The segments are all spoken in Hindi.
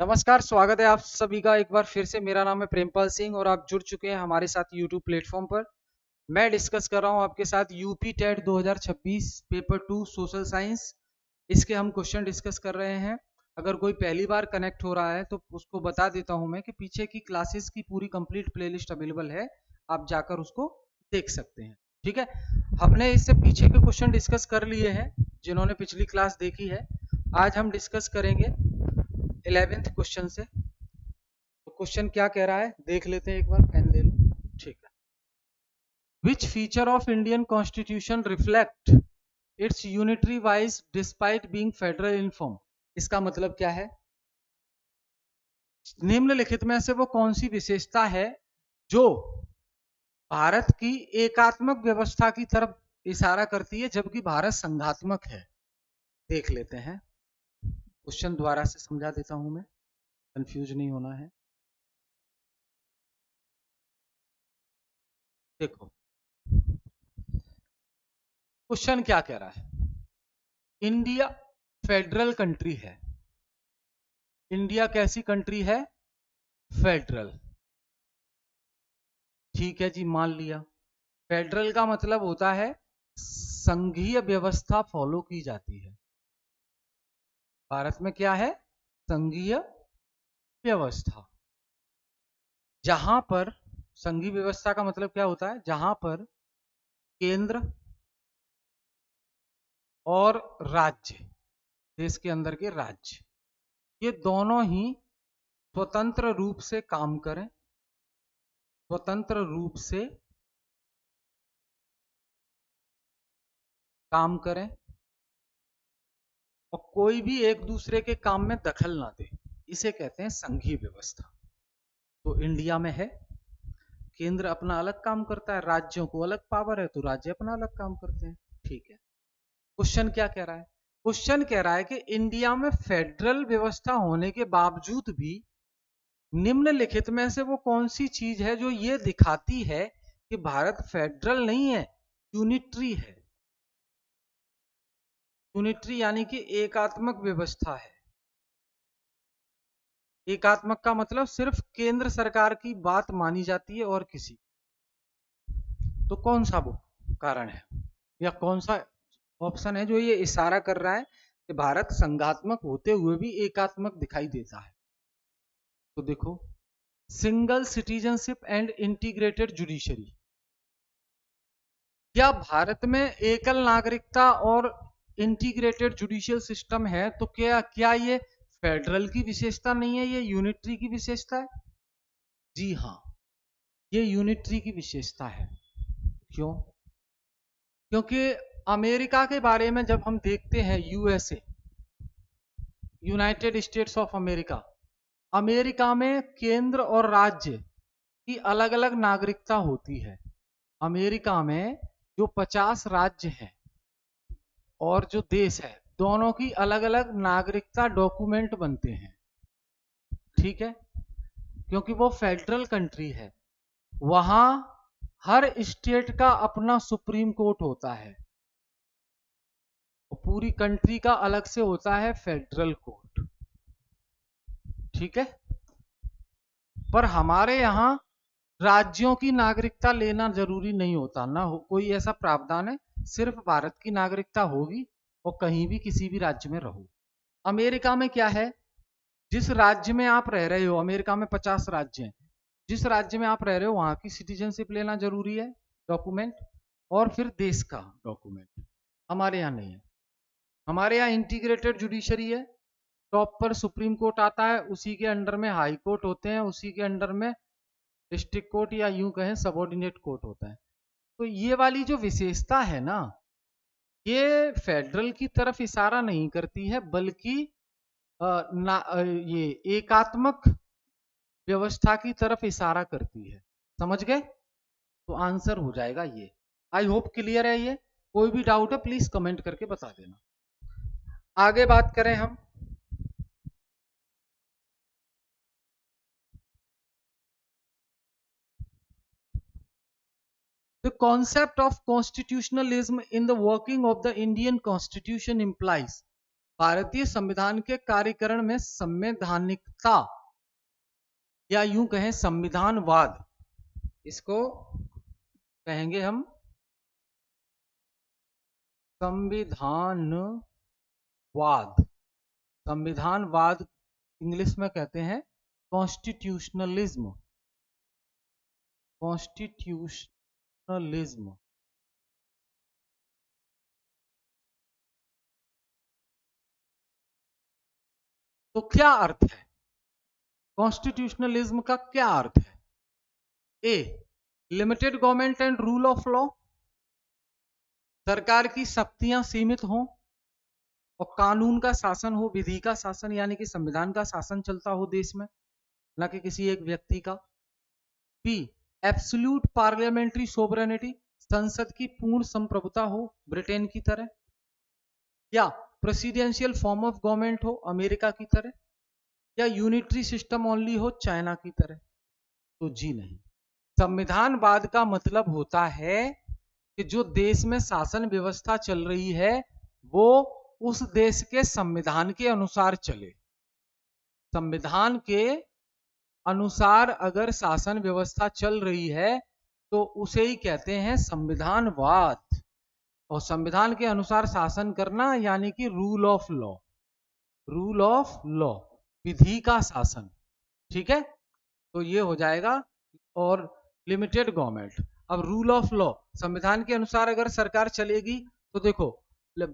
नमस्कार, स्वागत है आप सभी का एक बार फिर से। मेरा नाम है प्रेमपाल सिंह और आप जुड़ चुके हैं हमारे साथ यूट्यूब प्लेटफॉर्म पर। मैं डिस्कस कर रहा हूं आपके साथ UP TET 2026 paper 2 social science. इसके हम क्वेश्चन डिस्कस कर रहे हैं। अगर कोई पहली बार कनेक्ट हो रहा है तो उसको बता देता हूं मैं कि पीछे की क्लासेस की पूरी कंप्लीट प्लेलिस्ट अवेलेबल है, आप जाकर उसको देख सकते हैं। ठीक है, हमने इससे पीछे के क्वेश्चन डिस्कस कर लिए हैं जिन्होंने पिछली क्लास देखी है। आज हम डिस्कस करेंगे 11th क्वेश्चन से। तो क्वेश्चन क्या कह रहा है देख लेते हैं, एक बार पेन ले लो। ठीक है, which feature of Indian constitution reflect it's unitary wise despite being federal in form. इसका मतलब क्या है, निम्नलिखित में से वो कौन सी विशेषता है जो भारत की एकात्मक व्यवस्था की तरफ इशारा करती है जबकि भारत संघात्मक है। देख लेते हैं, क्वेश्चन दोबारा से समझा देता हूं मैं, कंफ्यूज नहीं होना है। देखो, क्वेश्चन क्या कह रहा है, इंडिया फेडरल कंट्री है। इंडिया कैसी कंट्री है, फेडरल। ठीक है जी, मान लिया। फेडरल का मतलब होता है संघीय व्यवस्था फॉलो की जाती है। भारत में क्या है, संघीय व्यवस्था। जहां पर संघीय व्यवस्था का मतलब क्या होता है, जहां पर केंद्र और राज्य, देश के अंदर के राज्य, ये दोनों ही स्वतंत्र रूप से काम करें, स्वतंत्र रूप से काम करें और कोई भी एक दूसरे के काम में दखल ना दे, इसे कहते हैं संघीय व्यवस्था। तो इंडिया में है, केंद्र अपना अलग काम करता है, राज्यों को अलग पावर है तो राज्य अपना अलग काम करते हैं। ठीक है, क्वेश्चन क्या कह रहा है, क्वेश्चन कह रहा है कि इंडिया में फेडरल व्यवस्था होने के बावजूद भी निम्नलिखित में से वो कौन सी चीज है जो ये दिखाती है कि भारत फेडरल नहीं है, यूनिटरी है। यूनिटरी यानी कि एकात्मक व्यवस्था है। एकात्मक का मतलब सिर्फ केंद्र सरकार की बात मानी जाती है और किसी। तो कौन सा वो कारण है या कौन सा ऑप्शन है जो ये इशारा कर रहा है कि भारत संघात्मक होते हुए भी एकात्मक दिखाई देता है। तो देखो, single citizenship and integrated judiciary. क्या भारत में एकल नागरिकता और इंटीग्रेटेड जुडिशियल सिस्टम है तो क्या क्या ये फेडरल की विशेषता नहीं है, ये यूनिटरी की विशेषता है? जी हाँ, ये यूनिटरी की विशेषता है। क्यों? क्योंकि अमेरिका के बारे में जब हम देखते हैं, USA, United states of America, America में केंद्र और राज्य की अलग अलग नागरिकता होती है। अमेरिका में जो 50 राज्य हैं और जो देश है, दोनों की अलग अलग नागरिकता डॉक्यूमेंट बनते हैं। ठीक है, क्योंकि वो फेडरल कंट्री है, वहां हर स्टेट का अपना सुप्रीम कोर्ट होता है, पूरी कंट्री का अलग से होता है फेडरल कोर्ट। ठीक है, पर हमारे यहाँ राज्यों की नागरिकता लेना जरूरी नहीं होता ना, कोई ऐसा प्रावधान है, सिर्फ भारत की नागरिकता होगी और कहीं भी किसी भी राज्य में रहो। अमेरिका में क्या है, जिस राज्य में आप रह रहे हो, अमेरिका में 50 राज्य हैं, जिस राज्य में आप रह रहे हो वहां की सिटीजनशिप लेना जरूरी है, डॉक्यूमेंट, और फिर देश का डॉक्यूमेंट। हमारे यहाँ नहीं है, हमारे यहाँ इंटीग्रेटेड जुडिशरी है। टॉप पर सुप्रीम कोर्ट आता है, उसी के अंडर में हाई कोर्ट होते हैं, उसी के अंडर में डिस्ट्रिक्ट कोर्ट या यूं कहें सबॉर्डिनेट कोर्ट होता है। तो ये वाली जो विशेषता है ना, ये फेडरल की तरफ इशारा नहीं करती है, बल्कि ये एकात्मक व्यवस्था की तरफ इशारा करती है। समझ गए? तो आंसर हो जाएगा ये। आई होप क्लियर है ये। कोई भी डाउट है प्लीज कमेंट करके बता देना। आगे बात करें हम, the concept of constitutionalism in the working of the Indian constitution implies, भारतीय संविधान के कार्यकरण में संवैधानिकता या यूं कहें संविधानवाद, इसको कहेंगे हम संविधानवाद। संविधानवाद इंग्लिश में कहते हैं कॉन्स्टिट्यूशनलिज्म। कॉन्स्टिट्यूशनलिज्म तो क्या अर्थ है? कॉन्स्टिट्यूशनलिज्म का क्या अर्थ है? A, limited government and rule of law, सरकार की शक्तियां सीमित हों और कानून का शासन हो, विधि का शासन यानी कि संविधान का शासन चलता हो देश में, न कि किसी एक व्यक्ति का। बी, एब्सोल्यूट पार्लियामेंट्री सोवरेनिटी, संसद की पूर्ण संप्रभुता हो ब्रिटेन की तरह, या प्रेसिडेंशियल फॉर्म ऑफ गवर्नमेंट हो अमेरिका की तरह, या यूनिटरी सिस्टम ओनली हो चाइना की तरह। तो जी नहीं, संविधानवाद का मतलब होता है कि जो देश में शासन व्यवस्था चल रही है वो उस देश के संविधान के अनुसार चले। संविधान के अनुसार अगर शासन व्यवस्था चल रही है तो उसे ही कहते हैं संविधानवाद। और संविधान के अनुसार शासन करना यानी कि rule of law, rule of law, विधि का शासन। ठीक है, तो ये हो जाएगा। और लिमिटेड गवर्नमेंट, अब रूल ऑफ लॉ, संविधान के अनुसार अगर सरकार चलेगी तो देखो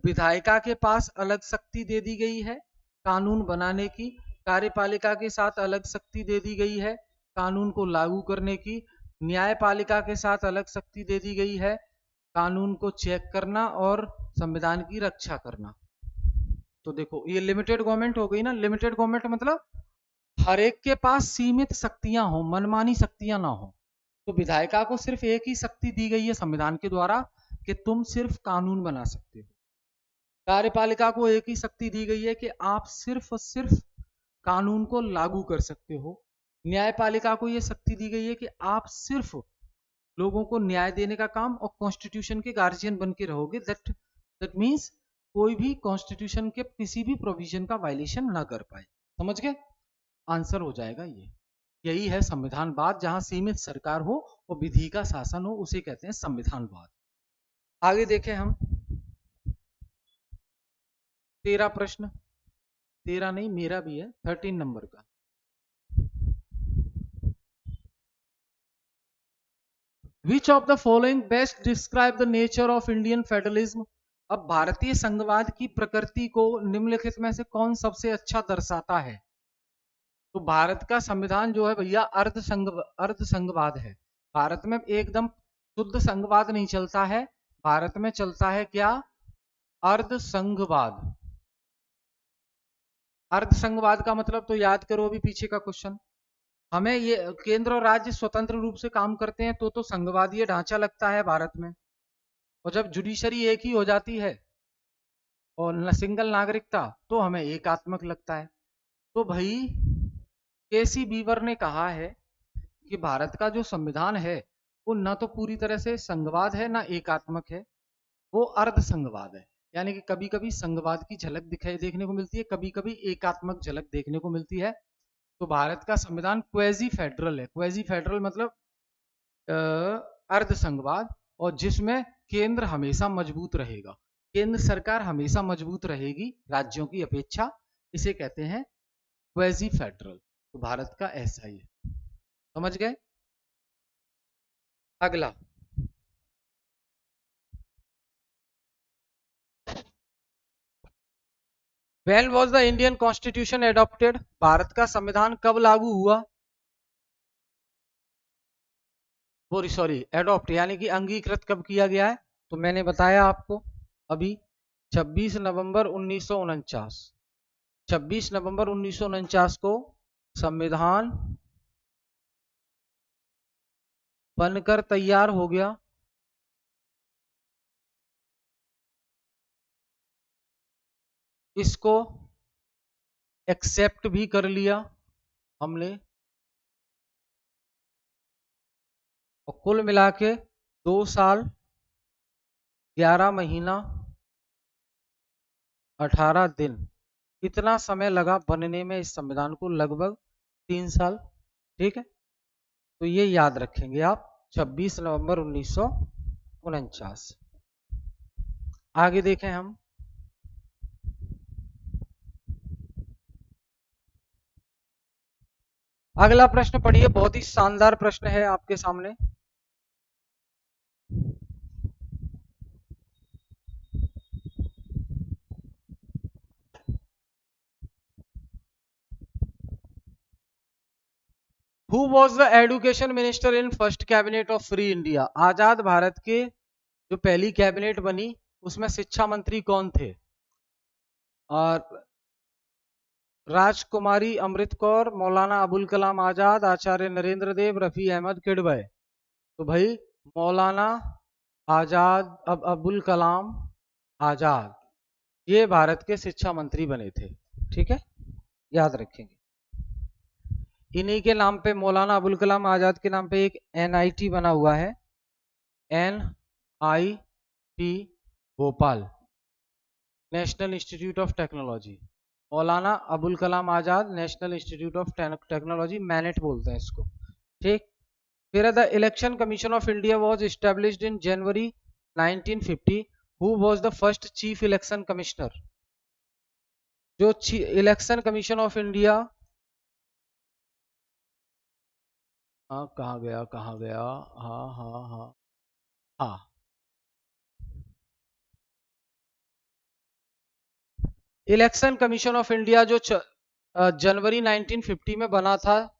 विधायिका के पास अलग शक्ति दे दी गई है कानून बनाने की, कार्यपालिका के साथ अलग शक्ति दे दी गई है कानून को लागू करने की, न्यायपालिका के साथ अलग शक्ति दे दी गई है कानून को चेक करना और संविधान की रक्षा करना। तो देखो ये लिमिटेड गवर्नमेंट हो गई ना। लिमिटेड गवर्नमेंट मतलब हर एक के पास सीमित शक्तियां हो, मनमानी शक्तियां ना हो। तो विधायिका को सिर्फ एक ही शक्ति दी गई है संविधान के द्वारा कि तुम सिर्फ कानून बना सकते हो। कार्यपालिका को एक ही शक्ति दी गई है कि आप सिर्फ और सिर्फ कानून को लागू कर सकते हो। न्यायपालिका को यह शक्ति दी गई है कि आप सिर्फ लोगों को न्याय देने का काम और कॉन्स्टिट्यूशन के गार्जियन बन के रहोगे। दैट मीन्स कोई भी कॉन्स्टिट्यूशन के किसी भी प्रोविजन का वायलेशन ना कर पाए। समझ गए? आंसर हो जाएगा ये। यही है संविधानवाद, जहां सीमित सरकार हो और विधि का शासन हो, उसे कहते हैं संविधानवाद। आगे देखें हम 13 प्रश्न, 13 नहीं मेरा भी है, 13 नंबर का। Which of the following best describe the nature of Indian federalism? अब भारतीय संघवाद की प्रकृति को निम्नलिखित में से कौन सबसे अच्छा दर्शाता है? तो भारत का संविधान जो है भैया अर्ध संघवाद है। भारत में एकदम शुद्ध संघवाद नहीं चलता है, भारत में चलता है क्या? अर्ध संघवाद। अर्ध संघवाद का मतलब तो याद करो अभी पीछे का क्वेश्चन। हमें ये केंद्र और राज्य स्वतंत्र रूप से काम करते हैं तो संघवादीय ढांचा लगता है भारत में। और जब जुडिशरी एक ही हो जाती है और सिंगल नागरिकता तो हमें एकात्मक लगता है। तो भाई केसी बीवर ने कहा है कि भारत का जो संविधान है वो न तो पूरी तरह से संघवाद है ना एकात्मक है, वो अर्ध संघवाद है। यानी कि कभी कभी संघवाद की झलक दिखाई देखने को मिलती है, कभी कभी एकात्मक झलक देखने को मिलती है। तो भारत का संविधान क्वेजी फेडरल है। क्वेजी फेडरल मतलब अर्ध संघवाद, और जिसमें केंद्र हमेशा मजबूत रहेगा, केंद्र सरकार हमेशा मजबूत रहेगी राज्यों की अपेक्षा, इसे कहते हैं क्वेजी फेडरल। तो भारत का ऐसा ही है। समझ गए? अगला When was the Indian Constitution adopted? Bharat का संविधान कब लागू हुआ? सॉरी एडॉप्ट यानी कि अंगीकृत कब किया गया है? तो मैंने बताया आपको अभी 26 नवंबर 1949। 26 नवंबर 1949 को संविधान बनकर तैयार हो गया। इसको एक्सेप्ट भी कर लिया हमने, और कुल मिला के 2 साल 11 महीना 18 दिन, इतना समय लगा बनने में इस संविधान को, लगभग 3 साल। ठीक है, तो ये याद रखेंगे आप, 26 नवंबर 1949। आगे देखें हम। अगला प्रश्न पढ़िए, बहुत ही शानदार प्रश्न है आपके सामने। Who was the education minister in first cabinet of free India? आजाद भारत के जो पहली कैबिनेट बनी उसमें शिक्षा मंत्री कौन थे? और राजकुमारी अमृत कौर, मौलाना अबुल कलाम आजाद, आचार्य नरेंद्र देव, रफी अहमद किडवई। तो भाई मौलाना आजाद, अब अबुल कलाम आजाद, ये भारत के शिक्षा मंत्री बने थे। ठीक है, याद रखेंगे। इन्हीं के नाम पे, मौलाना अबुल कलाम आजाद के नाम पे एक एनआईटी बना हुआ है, NIT Bhopal, National Institute of Technology. Maulana Abul Kalam Azad National Institute of Technology, MANIT बोलते हैं इसको। ठीक, फिर the Election commission of India was established in January 1950। Who was the first chief election commissioner? जो इलेक्शन कमीशन ऑफ इंडिया, हाँ कहाँ गया, कहाँ गया, हाँ हाँ हाँ हाँ, इलेक्शन कमीशन ऑफ इंडिया जो जनवरी 1950 में बना था,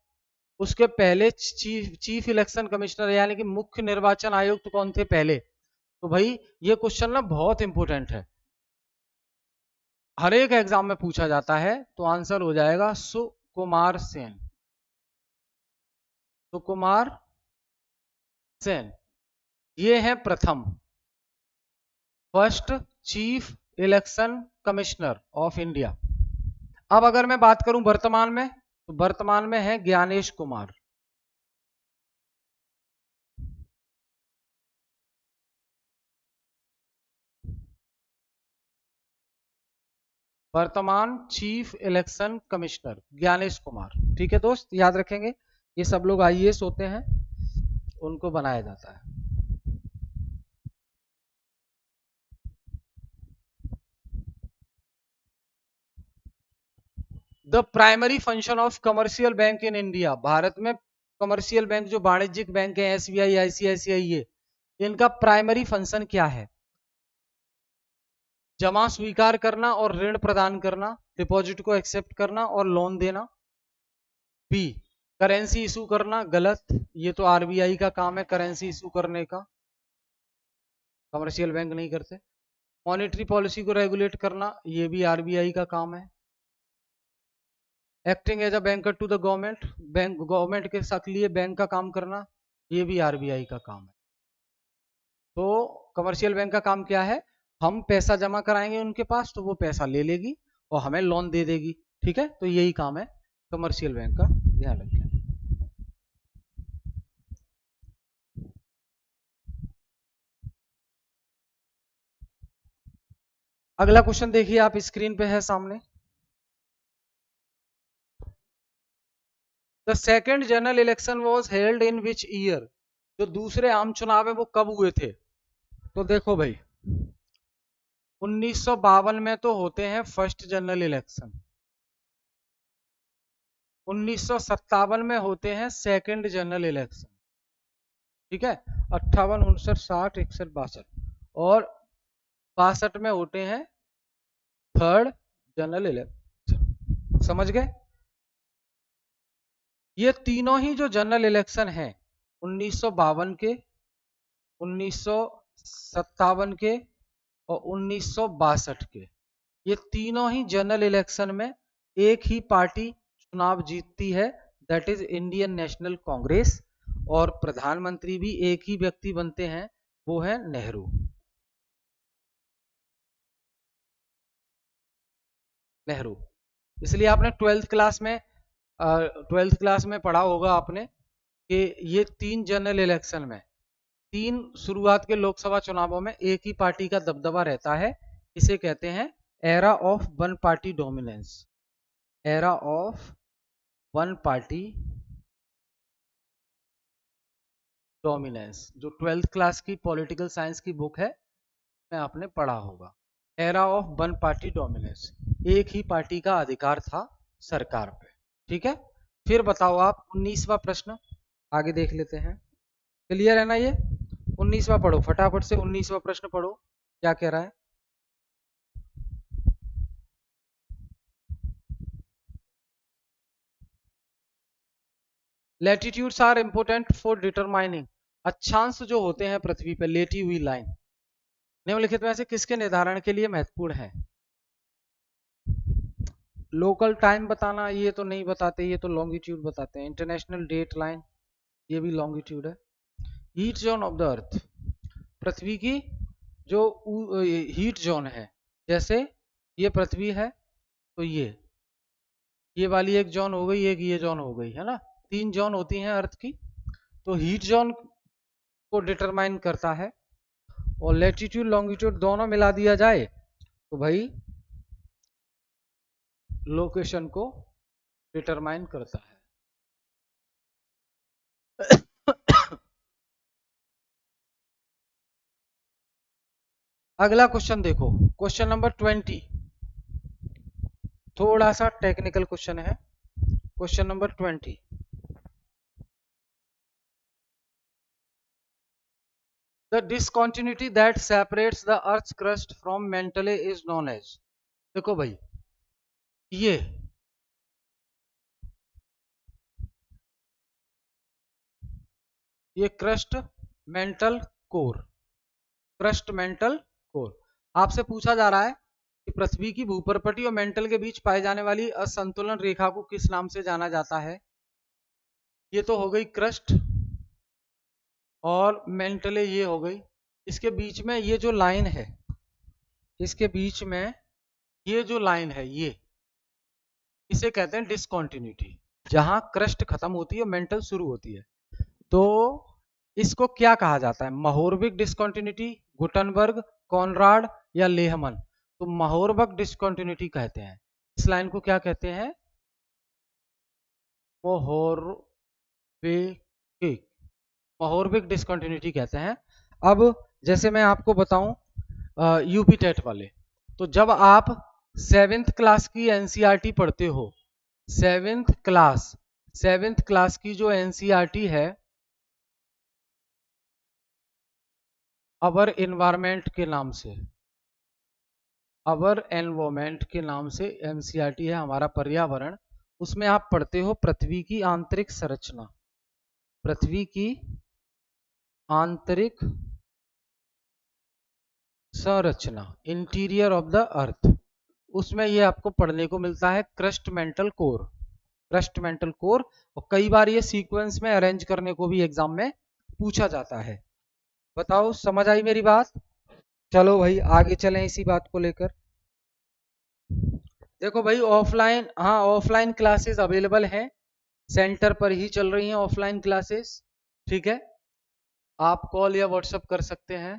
उसके पहले चीफ इलेक्शन कमिश्नर यानी कि मुख्य निर्वाचन आयुक्त कौन थे पहले? तो भाई ये क्वेश्चन ना बहुत इंपॉर्टेंट है, हर एक एग्जाम में पूछा जाता है, तो आंसर हो जाएगा सुकुमार सेन। सुकुमार सेन ये है प्रथम, first chief election commissioner of India. अब अगर मैं बात करूं वर्तमान में, तो वर्तमान में है ज्ञानेश कुमार। वर्तमान chief election commissioner Gyanesh Kumar. ठीक है दोस्त, याद रखेंगे, ये सब लोग आईएएस होते हैं, उनको बनाया जाता है। The primary function of commercial bank in India, Bharat में कमर्शियल बैंक जो वाणिज्यिक बैंक है, एसबीआई, आईसीआईसीआई, ये इनका प्राइमरी फंक्शन क्या है? जमा स्वीकार करना और ऋण प्रदान करना, डिपॉजिट को एक्सेप्ट करना और लोन देना। बी, करेंसी इशू करना, गलत, ये तो आरबीआई का काम है करेंसी इशू करने का, कमर्शियल बैंक नहीं करते। मॉनेटरी पॉलिसी को रेगुलेट करना, ये भी आरबीआई का काम है। Acting as a banker to the government, bank government के साथ लिए बैंक का काम करना, ये भी आरबीआई का काम है। तो कमर्शियल बैंक का काम क्या है? हम पैसा जमा कराएंगे उनके पास, तो वो पैसा ले लेगी और हमें लोन दे देगी। ठीक है, तो यही काम है कमर्शियल बैंक का, ध्यान रखें। अगला क्वेश्चन देखिए, आप स्क्रीन पे है सामने। The second general election was held in which year? जो दूसरे आम चुनाव है वो कब हुए थे? तो देखो भाई, 1952 में तो होते हैं फर्स्ट जनरल इलेक्शन, 1957 में होते हैं सेकंड जनरल इलेक्शन। ठीक है, 58, 59, 60, 61, 62, और 62 में होते हैं थर्ड जनरल इलेक्शन। समझ गए? ये तीनों ही जो जनरल इलेक्शन हैं, 1952 के, 1957 के और 1962 के, ये तीनों ही जनरल इलेक्शन में एक ही पार्टी चुनाव जीतती है, that is Indian National Congress, और प्रधानमंत्री भी एक ही व्यक्ति बनते हैं, वो है नेहरू। नेहरू, इसलिए आपने ट्वेल्थ क्लास में पढ़ा होगा आपने कि ये तीन जनरल इलेक्शन में, तीन शुरुआत के लोकसभा चुनावों में एक ही पार्टी का दबदबा रहता है, इसे कहते हैं era of one party dominance, era of one party dominance, जो 12th क्लास की पॉलिटिकल साइंस की बुक है में आपने पढ़ा होगा। Era of one party dominance, एक ही पार्टी का अधिकार था सरकार पे। ठीक है, फिर बताओ आप 19वां प्रश्न आगे देख लेते हैं। क्लियर है ना ये? 19वां पढ़ो फटाफट से, 19वां प्रश्न पढ़ो क्या कह रहा है। Latitudes are important for determining, अक्षांश जो होते हैं पृथ्वी पर लेटी हुई लाइन निम्नलिखित में से किसके निर्धारण के लिए महत्वपूर्ण है? लोकल टाइम बताना ये तो नहीं बताते, ये तो लॉन्गिट्यूड बताते हैं। इंटरनेशनल डेट लाइन ये भी लॉन्गिट्यूड है। Heat zone of the earth, पृथ्वी की जो हीट जोन है, जैसे ये पृथ्वी है तो ये वाली एक जोन हो गई, एक ये जोन हो गई, है ना, 3 जोन होती हैं अर्थ की। तो हीट जोन को डिटरमाइन करता है, और लैटिट्यूड लॉन्गिट्यूड दोनों मिला दिया जाए तो भाई लोकेशन को डिटरमाइन करता है। अगला क्वेश्चन देखो, क्वेश्चन नंबर 20, थोड़ा सा टेक्निकल क्वेश्चन है। Question number 20, the discontinuity that separates the earth crust from mantle is known as. देखो भाई, ये crust mantle core, crust mantle core. आपसे पूछा जा रहा है कि पृथ्वी की भूपर्पटी और मेंटल के बीच पाए जाने वाली असंतुलन रेखा को किस नाम से जाना जाता है? ये तो हो गई क्रस्ट, और मेंटले ये हो गई। इसके बीच में ये जो लाइन है, इसके बीच में ये जो लाइन है, ये इसे कहते हैं डिसकंटिन्यूटी, जहां क्रस्ट खत्म होती है और मेंटल शुरू होती है। तो इसको क्या कहा जाता है? महोर्विक डिसकंटिन्यूटी, गुटनबर्ग, कॉनराड या लेहमन? तो महोर्विक डिसकंटिन्यूटी कहते हैं। इस लाइन को क्या कहते हैं? महोर्विक, महोर्विक डिसकंटिन्यूटी कहते हैं। अब जैसे मैं आपको बताऊं यूपी टेट वाले, तो जब आप 7th क्लास की एनसीईआरटी पढ़ते हो, 7th क्लास की जो एनसीईआरटी है अवर एनवायरमेंट के नाम से, अवर एनवायरमेंट के नाम से एनसीईआरटी है हमारा पर्यावरण, उसमें आप पढ़ते हो पृथ्वी की आंतरिक संरचना, पृथ्वी की आंतरिक संरचना, इंटीरियर ऑफ द अर्थ। उसमें ये आपको पढ़ने को मिलता है crust mantle core, crust mantle core. और कई बार ये सीक्वेंस में अरेंज करने को भी एग्जाम में पूछा जाता है। बताओ समझ आई मेरी बात? चलो भाई आगे चलें इसी बात को लेकर। देखो भाई ऑफलाइन, हाँ ऑफलाइन क्लासेस अवेलेबल हैं, सेंटर पर ही चल रही हैं ऑफलाइन क्लासेस। ठीक है, आप कॉल या व्हाट्सएप कर सकते हैं।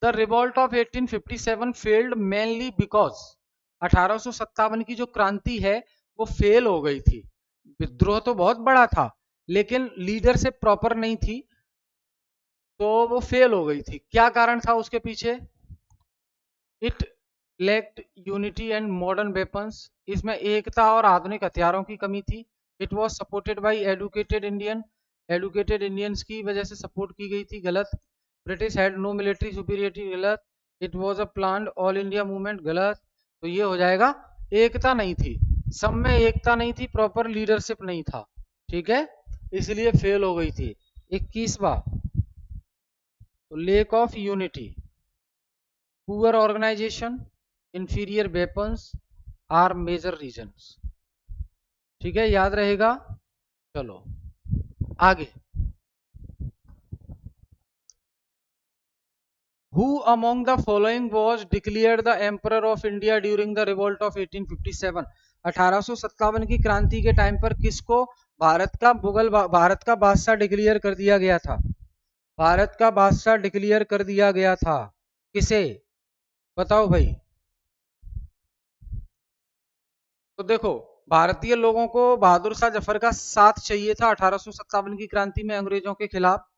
The revolt of 1857 failed mainly because, 1857 की जो क्रांति है वो फेल हो गई थी। विद्रोह तो बहुत बड़ा था लेकिन लीडरशिप प्रॉपर नहीं थी, तो वो फेल हो गई थी। क्या कारण था उसके पीछे? It lacked unity and modern weapons, इसमें एकता और आधुनिक हथियारों की कमी थी। It was supported by educated Indian, educated Indians की वजह से सपोर्ट की गई थी, गलत। British had no military superiority, गलत। It was a planned all India movement, गलत। तो ये हो जाएगा एकता नहीं थी, सब में एकता नहीं थी, प्रॉपर लीडरशिप नहीं था। ठीक है, इसलिए फेल हो गई थी। 21वां, तो lack of unity, poor organisation, inferior weapons are major reasons. ठीक है, याद रहेगा। चलो आगे, Who among the following was declared the Emperor of India during the revolt of 1857? 1857 की क्रांति के टाइम पर किसको भारत का बादशाह डिक्लेयर कर दिया गया था। भारत का बादशाह डिक्लेयर कर दिया गया था किसे? बताओ भाई। तो देखो, भारतीय लोगों को बहादुर शाह जफर का साथ चाहिए था 1857 की क्रांति में अंग्रेजों के खिलाफ।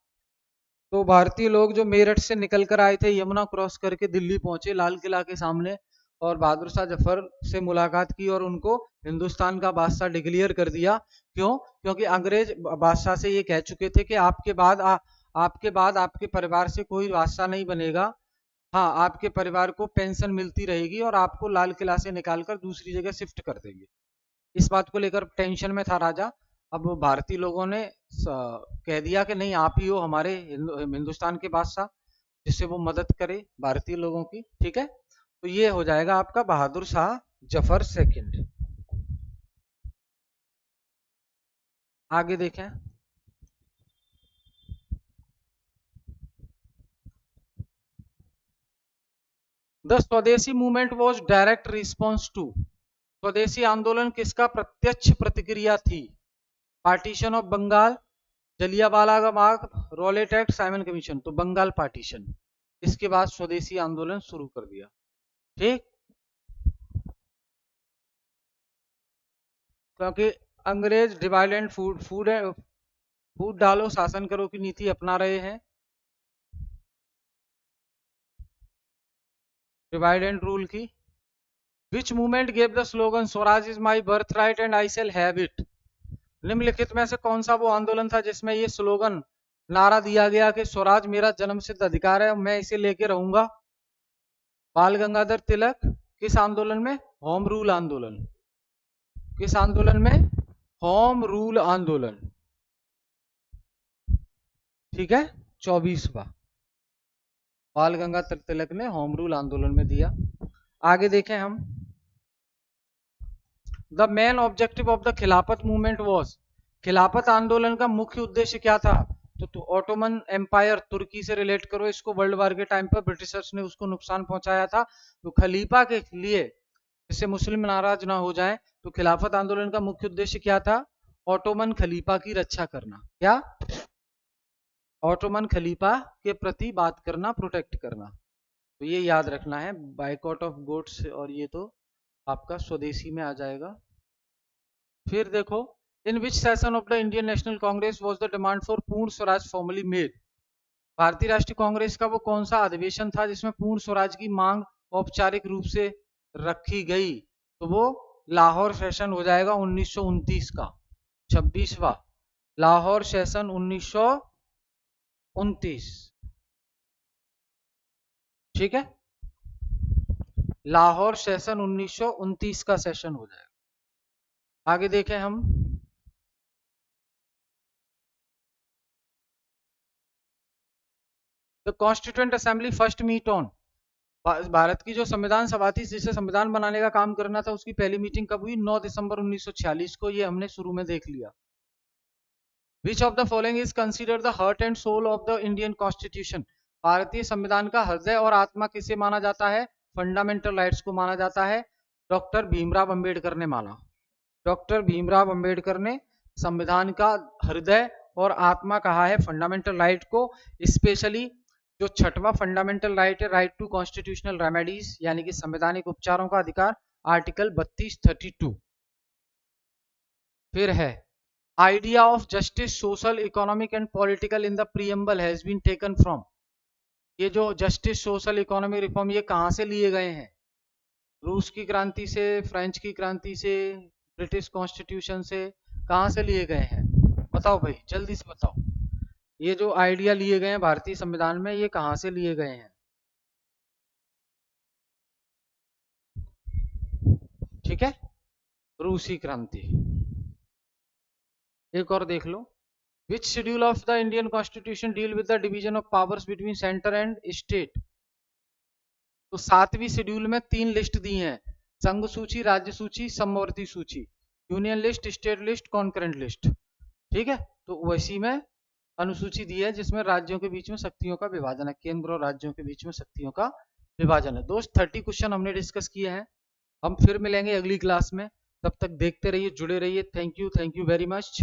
तो भारतीय लोग जो मेरठ से निकल कर आए थे, यमुना क्रॉस करके दिल्ली पहुंचे लाल किला के सामने, और बहादुर शाह जफर से मुलाकात की और उनको हिंदुस्तान का बादशाह डिक्लेयर कर दिया। क्यों? क्योंकि अंग्रेज बादशाह से ये कह चुके थे कि आपके बाद आपके परिवार से कोई बादशाह नहीं बनेगा। हाँ, आपके परिवार को पेंशन मिलती रहेगी और आपको लाल किला से निकालकर दूसरी जगह शिफ्ट कर देंगे। इस बात को लेकर टेंशन में था राजा। अब भारतीय लोगों ने कह दिया कि नहीं, आप ही हो हमारे हिंदुस्तान के बादशाह, जिससे वो मदद करे भारतीय लोगों की। ठीक है, तो ये हो जाएगा आपका बहादुर शाह जफर सेकंड। आगे देखें। The swadeshi movement was direct response to. Swadeshi आंदोलन किसका प्रत्यक्ष प्रतिक्रिया थी? Partition of Bengal, Jallianwala Bagh, Rowlatt Act, Simon Commission. तो बंगाल पार्टीशन, इसके बाद स्वदेशी आंदोलन शुरू कर दिया। ठीक, क्योंकि अंग्रेज डिवाइड एंड फूड डालो शासन करो की नीति अपना रहे हैं। डिवाइड एंड रूल की। विच movement gave the slogan Swaraj is my birth right and I shall have it? निम्नलिखित में से कौन सा वो आंदोलन था जिसमें ये स्लोगन, नारा दिया गया कि स्वराज मेरा जन्मसिद्ध अधिकार है, मैं इसे लेके रहूंगा? बाल गंगाधर तिलक। किस आंदोलन में? होम रूल आंदोलन। किस आंदोलन में? होम रूल आंदोलन। ठीक है, 24वां बाल गंगाधर तिलक ने होम रूल आंदोलन में दिया। आगे देखें हम। The main objective of the खिलाफत मूवमेंट वॉज। खिलाफत आंदोलन का मुख्य उद्देश्य क्या था? तो ऑटोमन एम्पायर, तुर्की से रिलेट करो इसको। वर्ल्ड वार के टाइम पर ब्रिटिशर्स ने उसको नुकसान पहुंचाया था, तो खलीफा के लिए, जिससे मुस्लिम नाराज ना हो जाएं, तो खिलाफत आंदोलन का मुख्य उद्देश्य क्या था? ऑटोमन खलीफा की रक्षा करना। क्या? ऑटोमन खलीफा के प्रति बात करना, प्रोटेक्ट करना। तो ये याद रखना है, बाइकआउट ऑफ गोट्स, और ये तो आपका स्वदेशी में आ जाएगा। फिर देखो, in which session of the Indian National Congress was the demand for Purna Swaraj formally made? भारतीय राष्ट्रीय कांग्रेस का वो कौन सा अधिवेशन था जिसमें पूर्ण स्वराज की मांग औपचारिक रूप से रखी गई? तो वो लाहौर सेशन हो जाएगा 1929 का, 26वां लाहौर सेशन 1929। ठीक है, लाहौर सेशन 1929 का सेशन हो जाएगा। आगे देखें हम। The constituent assembly first meet on. Bharat की जो संविधान सभा थी, जिसे संविधान बनाने का काम करना था, उसकी पहली मीटिंग कब हुई? 9 दिसंबर 1946 को। ये हमने शुरू में देख लिया। Which of the following is considered the heart and soul of the Indian constitution? भारतीय संविधान का हृदय और आत्मा किसे माना जाता है? फंडामेंटल राइट्स को माना जाता है। डॉक्टर भीमराव अंबेडकर ने माना। डॉक्टर भीमराव अंबेडकर ने संविधान का हृदय और आत्मा कहा है फंडामेंटल राइट को। स्पेशली जो 6वां फंडामेंटल राइट है, राइट टू कॉन्स्टिट्यूशनल रेमेडीज, यानी कि संवैधानिक उपचारों का अधिकार, आर्टिकल 3232। फिर है, idea of justice social economic and political in the preamble has been taken from. ये जो जस्टिस सोशल इकोनॉमिक रिफॉर्म, ये कहां से लिए गए हैं? रूस की क्रांति से, फ्रेंच की क्रांति से, ब्रिटिश कॉन्स्टिट्यूशन से, कहां से लिए गए हैं? बताओ भाई, जल्दी से बताओ। ये जो आइडिया लिए गए हैं भारतीय संविधान में, ये कहां से लिए गए हैं? ठीक है, रूसी क्रांति। एक और देख लो। Which schedule of the Indian constitution deal with the division of powers between centre and state? तो 7वीं शेड्यूल में 3 लिस्ट दी हैं, संघ सूची, राज्य सूची, समवर्ती सूची। Union list, state list, concurrent list. ठीक है, तो वैसी में अनुसूची दी है जिसमें राज्यों के बीच में शक्तियों का विभाजन है, केंद्र और राज्यों के बीच में शक्तियों का विभाजन है। दोस्त 30 क्वेश्चन हमने डिस्कस किए हैं। हम फिर मिलेंगे अगली क्लास में, तब तक देखते रहिए, जुड़े रहिए। Thank you very much.